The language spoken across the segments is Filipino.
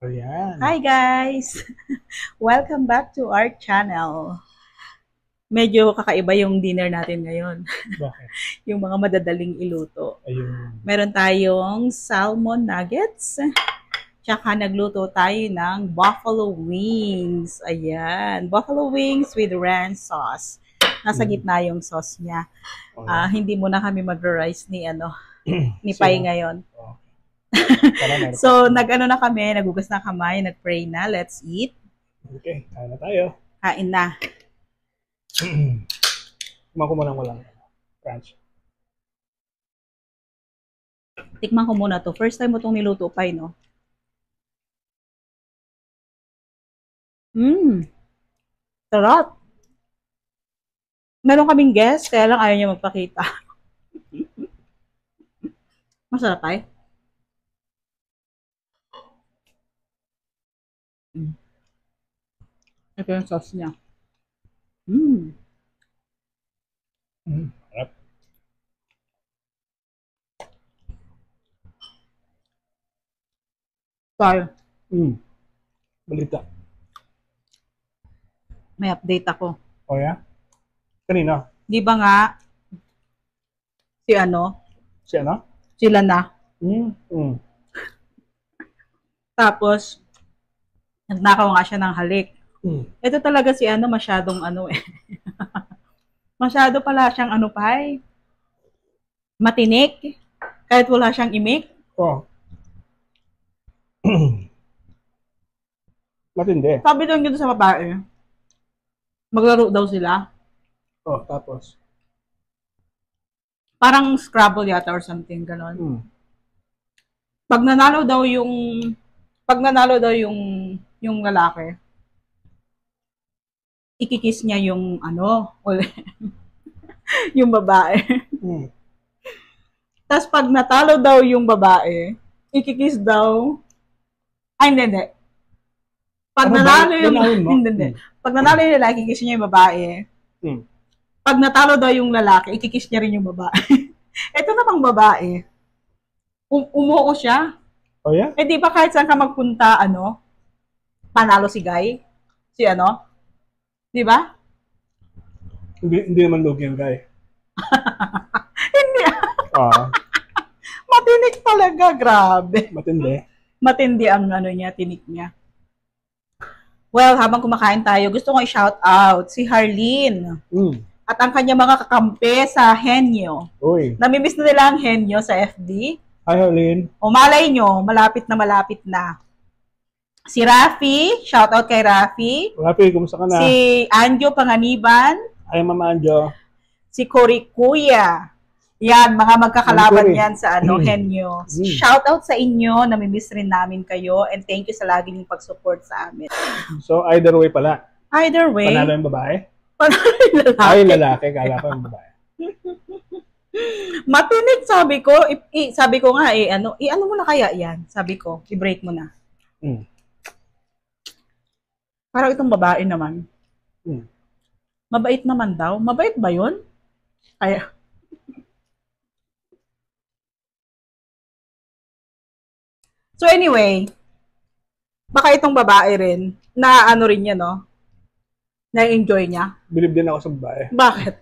Ayan. Hi guys! Welcome back to our channel. Medyo kakaiba yung dinner natin ngayon. Bakit? Yung mga madadaling iluto. Ayun. Meron tayong salmon nuggets. Tsaka nagluto tayo ng buffalo wings. Ayan. Buffalo wings with ranch sauce. Nasa gitna yung sauce niya. Hindi muna kami mag-rice ni ni Pai ngayon. Oh. So, nag-ano na kami, nagugas na kamay, nag-pray na, let's eat. Okay, kain na tayo. Kain na. Kumain ko mo lang walang crunch. Tikman ko muna to. First time mo itong niluto, Pai, no? Sarap. Meron kaming guest, kaya lang ayaw niya magpakita. Masarap, Pai. Ito yung sauce niya. Harap. Tayo. Balita. May update ako. Oh, yeah? Kanina? Di ba nga, si Si ano? sila na. Tapos, nagnakaw nga siya ng halik. Ito talaga si masyadong masyado pala siyang Pai, matinik, kahit wala siyang imik. Oh. Matindi. Sabi daw dito sa babae, maglaro daw sila. Oh, tapos? Parang Scrabble yata or something, ganon. Pag nanalo daw yung lalaki, ikikiss niya yung yung babae. Tapos pag natalo daw yung babae, ikikiss daw, hindi. Pag nanalo yung, hindi. Pag nanalo yung lalaki, ikikiss niya yung babae. Pag natalo daw yung lalaki, ikikiss niya rin yung babae. Ito namang babae, umuo siya. Oh, yeah? Eh, di ba kahit saan ka magpunta, panalo si Guy? Si Di ba? Hindi naman lugi yung guy. Hindi. Matinik talaga, grabe. Matindi. Matindi ang niya, tinik niya. Well, habang kumakain tayo, gusto kong i-shout out si Harleen. At ang kanya mga kakampi sa Henyo. Uy. Namimiss na nila ang Henyo sa FB. Hi, Harleen. O malay nyo, malapit na. Si Rafi, shout out kay Rafi. Rafi, kumusta ka na? Si Anjo Panganiban. Hi, Mama Anjo. Si Cory Kuya. Yan, mga magkakalaban yan sa Henyo. Shout out sa inyo, namimiss rin namin kayo, and thank you sa lagi niyong pag-support sa amin. So, either way pala. Either way. Panalo yung babae? Panalo yung lalaki. Ay, lalaki. Kala ko yung babae. Matinig, sabi ko. Sabi ko nga, ano mo na kaya yan? Sabi ko, i-break mo na. Parang itong babae naman. Mabait naman daw. Mabait ba yun? Kaya... So anyway, baka itong babae rin, na rin niya, no? Na-enjoy niya. Bilib din ako sa babae. Bakit?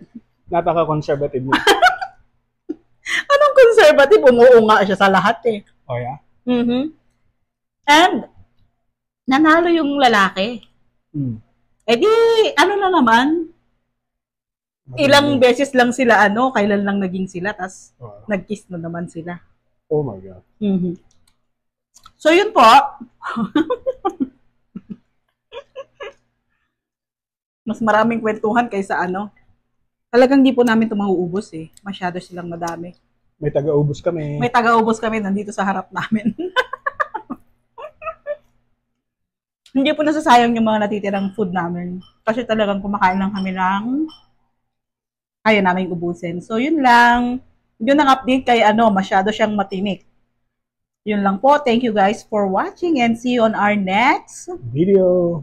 Napaka-conservative niya. Anong conservative? Umuo nga siya sa lahat eh. Oh, yeah? And, nanalo yung lalaki. Eh di, na naman? Ilang beses lang sila, kailan lang naging sila, tas nag-kiss na naman sila. Oh my God. So, yun po. Mas maraming kwentuhan kaysa Talagang di po namin ito mauubos eh. Masyado silang madami. May taga-ubos kami. May taga-ubos kami nandito sa harap namin. Hindi po nasasayang yung mga natitirang food namin. Kasi talagang kumakain lang kami ng kaya namin ubusin. So, yun lang. Yun ang update kay masyado siyang matinik. Yun lang po. Thank you guys for watching and see you on our next video.